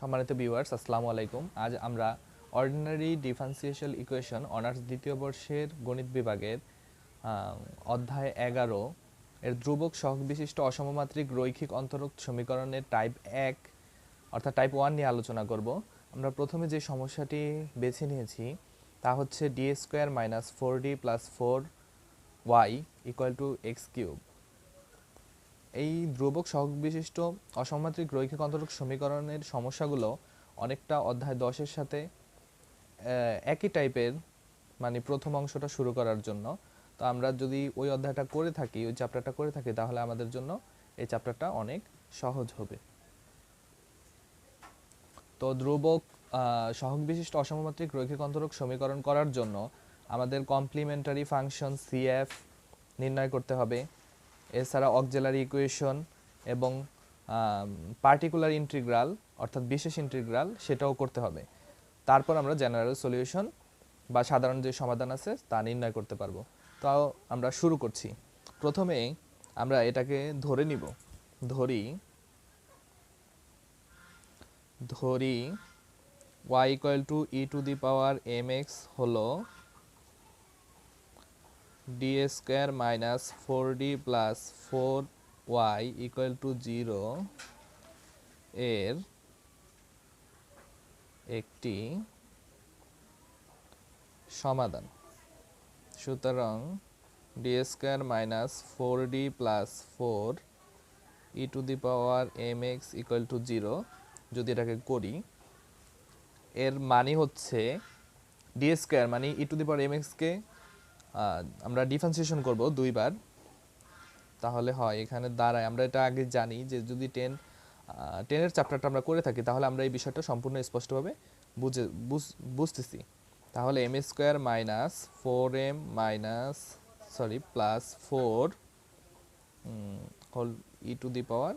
সম্মানিত ভিউয়ার্স, আসসালামু আলাইকুম। আজ আমরা অর্ডিনারি ডিফারেন্সিয়েশন ইকুয়েশন অনার্স দ্বিতীয় বর্ষের গণিত বিভাগের অধ্যায় 11 এর ধ্রুবক সহগ বিশিষ্ট অসমমাত্রিক রৈখিক অন্তরক সমীকরণের টাইপ 1 অর্থাৎ টাইপ 1 নিয়ে আলোচনা করব। আমরা প্রথমে যে সমস্যাটি বেছে নিয়েছি তা হচ্ছে d square minus 4d plus 4y equal to x cube. এই ধ্রুবক সহগ বিশিষ্ট অসমমাত্রিক রৈখিক অন্তরক সমীকরণের সমস্যাগুলো অনেকটা অধ্যায় 10-এর সাথে একই টাইপের, মানে প্রথম অংশটা শুরু করার জন্য। তো আমরা যদি ওই অধ্যায়টা করে থাকি, ওই চ্যাপ্টারটা করে থাকি, তাহলে আমাদের জন্য এই চ্যাপ্টারটা অনেক সহজ হবে। তো ধ্রুবক সহগ বিশিষ্ট অসমমাত্রিক রৈখিক অন্তরক সমীকরণ করার জন্য আমাদের কমপ্লিমেন্টারি ফাংশন সিএফ নির্ণয় করতে হবে। এছাড়া অক্সিলারি ইকুয়েশন এবং পার্টিকুলার ইন্টিগ্রাল অর্থাৎ বিশেষ ইন্টিগ্রাল সেটাও করতে হবে। তারপর আমরা জেনারেল সলিউশন বা সাধারণ যে সমাধান আছে তা নির্ণয় করতে পারবো। তাও আমরা শুরু করছি। প্রথমে আমরা এটাকে ধরে নিব। ধরি y equal to E to the power mx হলো D square minus 4d plus 4y equal to 0 এর একটি সমাধান। সুতরাং D square minus 4d plus 4 E to the power mx equal to 0 যদি এটাকে করি, এর মানে হচ্ছে ডি স্কোয়ার মানে ই টু দি পাওয়ার mx-কে আমরা ডিফারেন্সিয়েশন করব দুইবার, তাহলে হয় এখানে দাঁড়ায়। আমরা এটা আগে জানি যে যদি টেনের চ্যাপ্টারটা আমরা করে থাকি তাহলে আমরা এই বিষয়টা সম্পূর্ণ স্পষ্টভাবে বুঝতেছি। তাহলে m square minus 4m minus plus 4 whole e to the power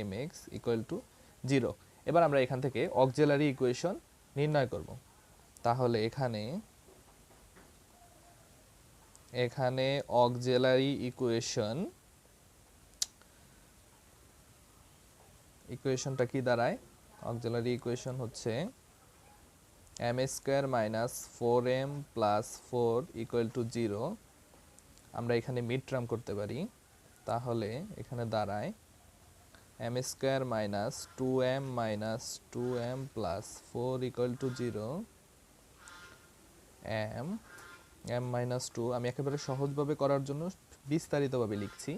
mx equal to 0। এবার আমরা এখান থেকে অক্সিলারি ইকুয়েশন নির্ণয় করব। তাহলে এখানে অক্সিলারি ইকুয়েশনটা কি দাঁড়ায়? অক্সিলারি ইকুয়েশন হচ্ছে m square minus 4m plus 4 equal to 0। আমরা এখানে মিড টার্ম করতে পারি, তাহলে এখানে দাঁড়ায় m square minus 2m plus 4 equal to 0 m minus 2। আমি একেবারে সহজভাবে করার জন্য বিস্তারিতভাবে লিখছি।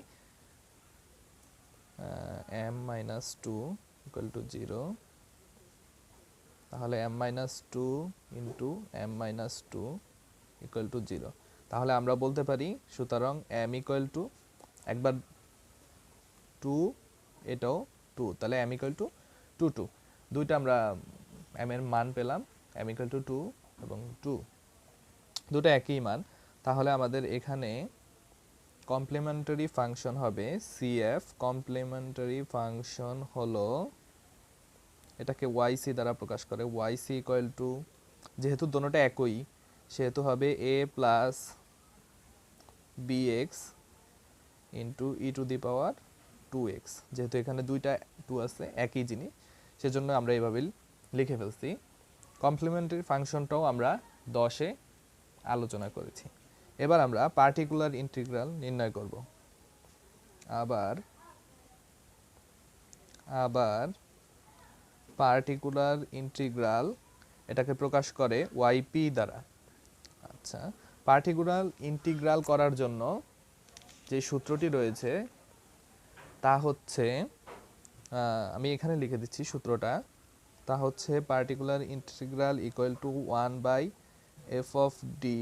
m মাইনাস 2 ইকুয়াল টু 0, তাহলে m minus 2 into m minus 2 equal to 0। তাহলে আমরা বলতে পারি সুতরাং m ইকুয়াল টু একবার 2, এটাও 2, তাহলে m ইকুয়াল টু 2 দুইটা আমরা m এর মান পেলাম, m ইকুয়াল টু 2 এবং 2 দুটো একই মান। তাহলে আমাদের এখানে কমপ্লিমেন্টারি ফাংশন হবে CF। কমপ্লিমেন্টারি ফাংশন হলো, এটাকে YC দ্বারা প্রকাশ করে। YC ইকুয়াল টু, যেহেতু দোনোটা একই সেহেতু হবে a plus bx into E to the power 2x। যেহেতু এখানে দুইটা 2 আছে, একই জিনিস, সেজন্য আমরা এইভাবে লিখে ফেলছি। কমপ্লিমেন্টারি ফাংশনটাও আমরা 10-এ আলোচনা করেছি। এবার আমরা পার্টিকুলার ইন্টিগ্রাল নির্ণয় করব। আবার পার্টিকুলার ইন্টিগ্রাল এটাকে প্রকাশ করে yp দ্বারা। আচ্ছা, পার্টিকুলার ইন্টিগ্রাল করার জন্য যে সূত্রটি রয়েছে তা হচ্ছে, আমি এখানে লিখে দিচ্ছি সূত্রটা। তা হচ্ছে particular integral equal to 1/f of D,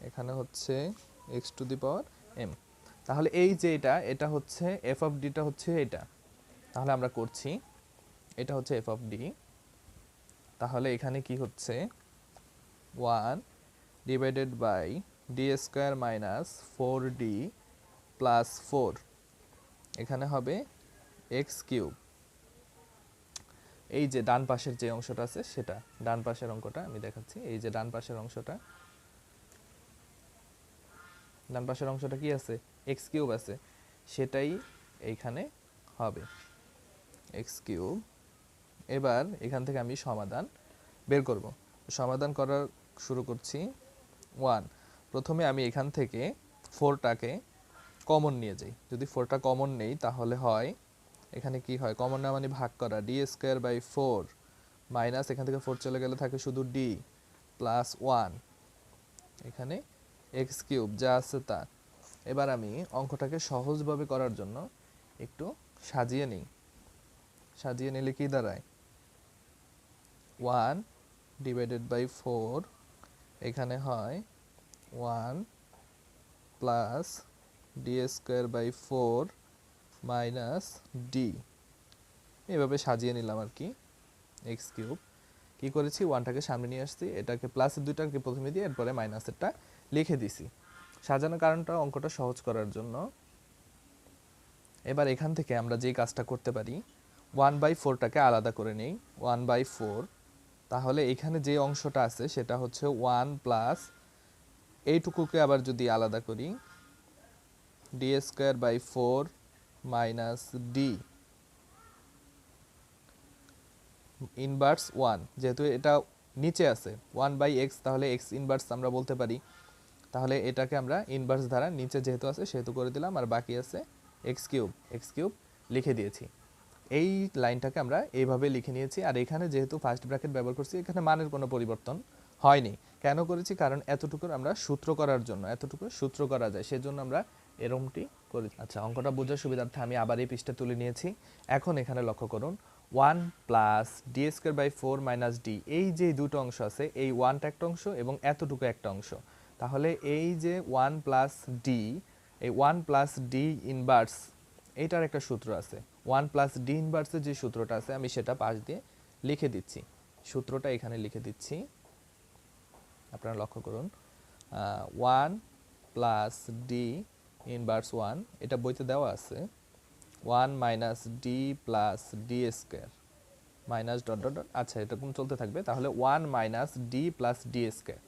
এখানে হচ্ছে x two the power m। তাহলে এই যে এটা হচ্ছে f অফ ডিটা হচ্ছে এটা, তাহলে আমরা করছি এটা হচ্ছে f অফ ডি। তাহলে এখানে কি হচ্ছে 1 divided by d square minus 4d plus 4, এখানে হবে এক্স কিউব। এই যে ডান পাশের যে অংশটা আছে সেটা, ডান পাশের অঙ্কটা আমি দেখাচ্ছি। এই যে ডান পাশের অংশটা কি আছে? এক্স কিউব আছে, সেটাই এইখানে হবে এক্স কিউব এবার এখান থেকে আমি সমাধান বের করব। সমাধান করার শুরু করছি। 1, প্রথমে আমি এখান থেকে 4টাকে কমন নিয়ে যাই। যদি 4টা কমন নেই তাহলে হয় এখানে কি হয়, কমন নেওয়া মানে ভাগ করা, ডি স্কোয়ার বাই 4 মাইনাস এখান থেকে 4 চলে গেলে থাকে শুধু ডি প্লাস 1 এখানে এক্স কিউব যা আছে তা। এবার আমি অঙ্কটাকে সহজভাবে করার জন্য একটু সাজিয়ে নিই। সাজিয়ে নিলে কি দাঁড়ায়, 1 ডিভাইডেড বাই 4 এখানে হয় 1 plus d square by 4 minus d, এভাবে সাজিয়ে নিলাম আর কি। এক্স কিউব কী করেছি, 1টাকে সামনে নিয়ে আসছি, এটাকে প্লাসের 2টাকে প্রথমে দিয়ে এরপরে মাইনাসেরটা লিখে দিছি সাজানোর কারণটা অঙ্কটা সহজ করার জন্য। এবার এখান থেকে আমরা যেই কাজটা করতে পারি, 1/4টাকে আলাদা করে নেই, 1/4, তাহলে এখানে যে অংশটা আছে সেটা হচ্ছে 1 প্লাস এইটুকুকে আবার যদি আলাদা করি, d square by 4 minus d inverse 1, যেহেতু এটা নিচে আছে 1/x, তাহলে এক্স ইনভার্স আমরা বলতে পারি। তাহলে এটাকে আমরা ইনভার্স দ্বারা নিচে যেহেতু আছে সেহেতু করে দিলাম, আর বাকি আছে এক্স কিউব লিখে দিয়েছি। এই লাইনটাকে আমরা এইভাবে লিখে নিয়েছি। আর এখানে যেহেতু ফার্স্ট ব্র্যাকেট ব্যবহার করছি, এখানে মানের কোনো পরিবর্তন হয়নি। কেন করেছি, কারণ এতটুকুর আমরা সূত্র করার জন্য, এতটুকু সূত্র করা যায় সেজন্য আমরা এরকমটি করি। আচ্ছা, অঙ্কটা বোঝার সুবিধার্থে আমি আবার এই পৃষ্ঠা তুলে নিয়েছি। এখন এখানে লক্ষ্য করুন, 1 plus d square by 4 minus d, এই যে দুটো অংশ আছে, এই 1টা একটা অংশ এবং এতটুকু একটা অংশ। তাহলে এই যে 1 প্লাস ডি, এই 1 প্লাস ডি ইনভার্স এইটার একটা সূত্র আছে। 1 প্লাস ডি ইনভার্সের যে সূত্রটা আছে আমি সেটা পাশ দিয়ে লিখে দিচ্ছি। সূত্রটা এখানে লিখে দিচ্ছি, আপনারা লক্ষ্য করুন। 1 প্লাস ডি ইনভার্স 1, এটা বইতে দেওয়া আছে, 1 minus D plus d square minus dot dot dot, আচ্ছা এটা কোন চলতে থাকবে, তাহলে 1 minus D plus d square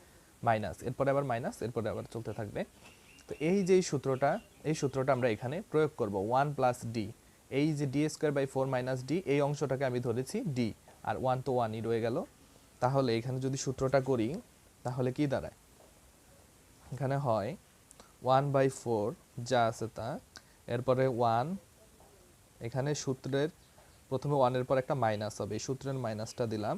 minus, এরপরে আবার মাইনাস, এরপরে আবার চলতে থাকবে। তো এই যে সূত্রটা আমরা এখানে প্রয়োগ করব। 1 প্লাস ডি, এই যে d square by 4 minus d, এই অংশটাকে আমি ধরেছি ডি, আর 1 তো 1ই রয়ে গেল। তাহলে এখানে যদি সূত্রটা করি তাহলে কি দাঁড়ায়, এখানে হয় 1/4 যা আছে তা, এরপরে 1, এখানে সূত্রের প্রথমে 1-এর পর একটা মাইনাস হবে, এই সূত্রের মাইনাসটা দিলাম,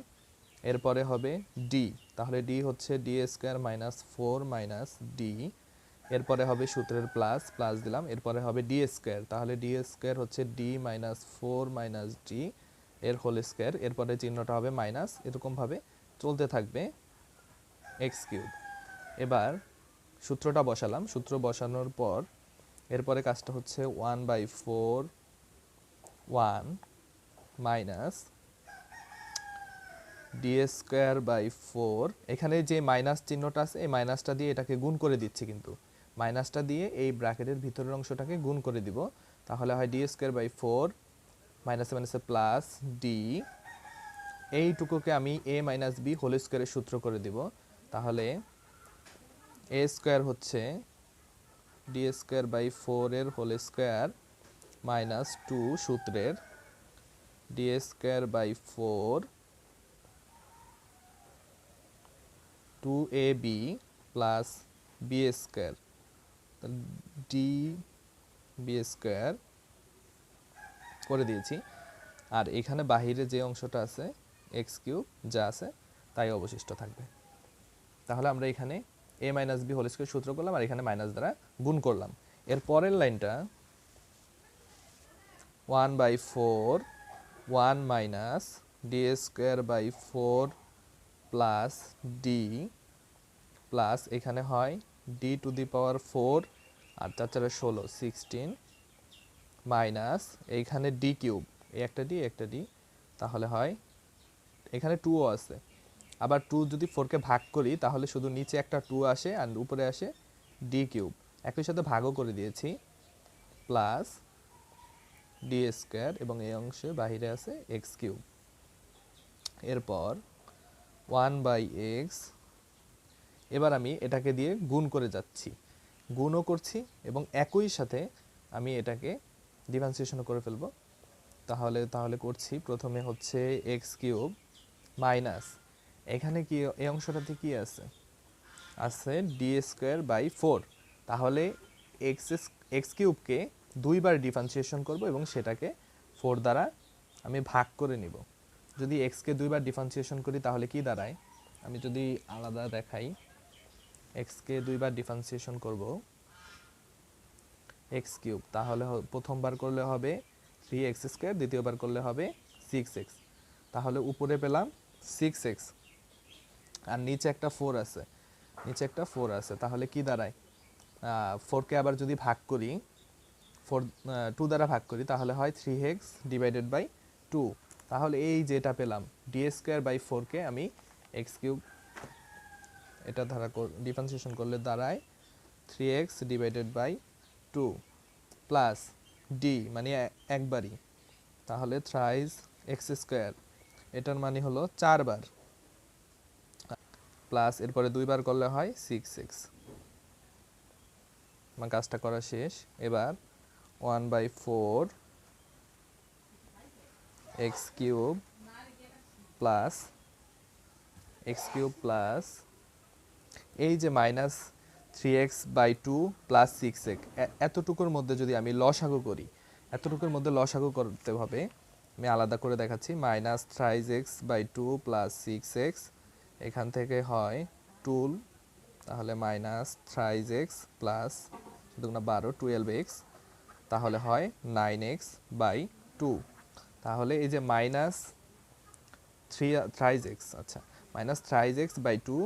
এরপরে হবে ডি, তাহলে ডি হচ্ছে d square minus 4 minus D, এরপরে হবে সূত্রের প্লাস দিলাম, এরপরে হবে ডি স্কোয়ার, তাহলে ডি স্কোয়ার হচ্ছে ডি মাইনাস 4 মাইনাস ডি এর হোল স্কোয়ার, এরপরে চিহ্নটা হবে মাইনাস, এরকমভাবে চলতে থাকবে এক্স কিউব। এবার সূত্রটা বসালাম, সূত্র বসানোর পর এরপরে কাজটা হচ্ছে 1/4 1 মাইনাস ডি স্কোয়ার বাই 4, এখানে যে মাইনাস চিহ্নটা আছে এই মাইনাসটা দিয়ে এটাকে গুণ করে দিচ্ছি, কিন্তু মাইনাসটা দিয়ে এই ব্র্যাকেটের ভিতরের অংশটাকে গুণ করে দিব, তাহলে হয় ডি স্কোয়ার বাই 4 মাইনাসে মাইনাসে প্লাস ডি, এইটুকুকে আমি এ মাইনাস বি হোল স্কোয়ারের সূত্র করে দিব, তাহলে এ স্কোয়ার হচ্ছে ডি স্কোয়ার বাই 4 এর হোল স্কোয়ার মাইনাস 2 সূত্রের d square by 4 2ab plus b square, d b square করে দিয়েছি। আর এখানে বাহিরে যে অংশটা আছে এক্স কিউব যা আছে তাই অবশিষ্ট থাকবে। তাহলে আমরা এখানে এ মাইনাস বি হোল স্কোয়ার সূত্র করলাম, আর এখানে মাইনাস দ্বারা গুণ করলাম। এর পরের লাইনটা 1/4 1 minus d square by 4 plus d plus এখানে হয় ডি টু দি পাওয়ার 4 আর 4 4 16 16 মাইনাস এইখানে ডি কিউব, এই একটা ডি, তাহলে হয় এখানে 2ও আছে, আবার 2 যদি 4কে ভাগ করি তাহলে শুধু নিচে একটা 2 আসে আর উপরে আসে ডি কিউব, একই সাথে ভাগও করে দিয়েছি, প্লাস ডি স্কোয়ার এবং এই অংশে বাহিরে আছে এক্স কিউব। এরপর 1/x, এবার আমি এটাকে দিয়ে গুণ করে যাচ্ছি, গুণও করছি এবং একই সাথে আমি এটাকে ডিফারেন্সিয়েশনও করে ফেলবো। তাহলে করছি। প্রথমে হচ্ছে এক্স কিউব মাইনাস, এখানে কি এই অংশটাতে কি আছে, আছে ডি স্কোয়ার বাই ফোর। তাহলে এক্স কিউবকে দুইবার ডিফারেন্সিয়েশন করব এবং সেটাকে ফোর দ্বারা আমি ভাগ করে নিব। যদি এক্সকে দুইবার ডিফারেন্সিয়েশন করি তাহলে কি দাঁড়ায়, আমি যদি আলাদা দেখাই, এক্সকে দুইবার ডিফারেন্সিয়েশন করব এক্স কিউব, তাহলে প্রথমবার করলে হবে 3x স্কোয়ার, দ্বিতীয়বার করলে হবে 6x। তাহলে উপরে পেলাম 6x আর নিচে একটা 4 আছে, তাহলে কি দাঁড়ায়, 4কে আবার যদি ভাগ করি, 2 দ্বারা ভাগ করি তাহলে হয় 3x ডিভাইডেড বাই 2। তাহলে এই যেটা পেলাম ডি স্কোয়ার বাই 4কে আমি এক্স কিউব এটা ধারা ডিফারেন্সিয়েশন করলে দাঁড়ায় 3x divided by 2 plus D মানে একবারই, তাহলে থ্রাইস এক্স স্কোয়ার, এটার মানে হলো 4 বার, প্লাস এরপরে 2 বার করলে হয় 6x। আমার কাজটা করা শেষ। এবার 1/4 এক্স কিউব প্লাস এই যে মাইনাস 3x/2 প্লাস 6x, এতটুকুর মধ্যে যদি আমি লসাগু করি, এতটুকুর মধ্যে লসাগু করতে হবে, আমি আলাদা করে দেখাচ্ছি। মাইনাস 3x/2 প্লাস 6x, এখান থেকে হয় 2, তাহলে মাইনাস 3x প্লাস 12 12x, তাহলে হয় 9x/2। তাহলে এই যে মাইনাস 3x, আচ্ছা মাইনাস 3x/2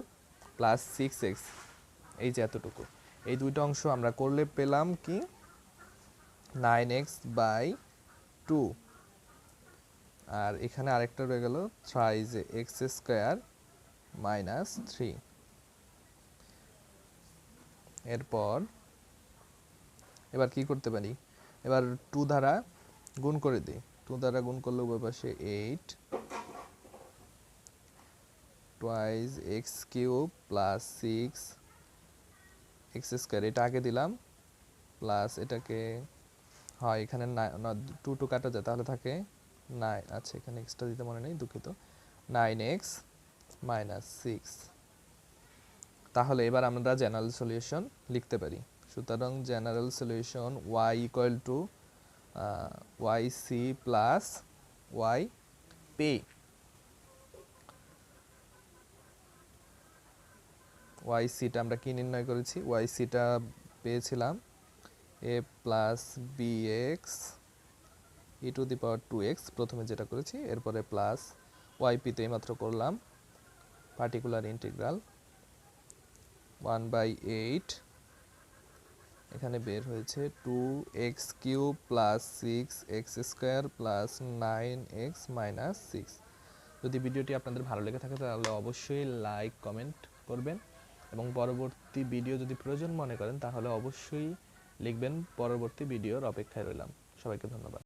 প্লাস 6x, এই যে এতটুকু, এই দুইটা অংশ আমরা করলে পেলাম কি 9x/2, আর এখানে আরেকটা রয়ে গেল 3x² মাইনাস 3। এরপর এবার কি করতে পারি, এবার 2 দ্বারা গুণ করে দিই, 2 দ্বারা গুণ করলে উভয় পাশে 8 twice x cube plus 6x², এটা আগে দিলাম, প্লাস এটাকে হয় এখানে 2 কাটা যায় তাহলে থাকে 9, আচ্ছা এখানে এক্সট্রা দিতে মনে নেই, দুঃখিত, 9x মাইনাস 6। তাহলে এবার আমরা জেনারেল সলিউশন লিখতে পারি। সুতরাং general solution y equal to yc plus yp। ycটা আমরা কি নির্ণয় করেছি, ycটা পেয়েছিলাম a প্লাস bx e⁻²x, প্রথমে যেটা করেছি, এরপরে প্লাস yp তে মাত্র করলাম পার্টিকুলার ইন্টিগ্রাল 1/8, এখানে বের হয়েছে 2x³ plus 6x² plus 9x minus 6। যদি ভিডিওটি আপনাদের ভালো লেগে থাকে তাহলে অবশ্যই লাইক কমেন্ট করবেন এবং পরবর্তী ভিডিও যদি প্রয়োজন মনে করেন তাহলে অবশ্যই লিখবেন। পরবর্তী ভিডিওর অপেক্ষায় রইলাম। সবাইকে ধন্যবাদ।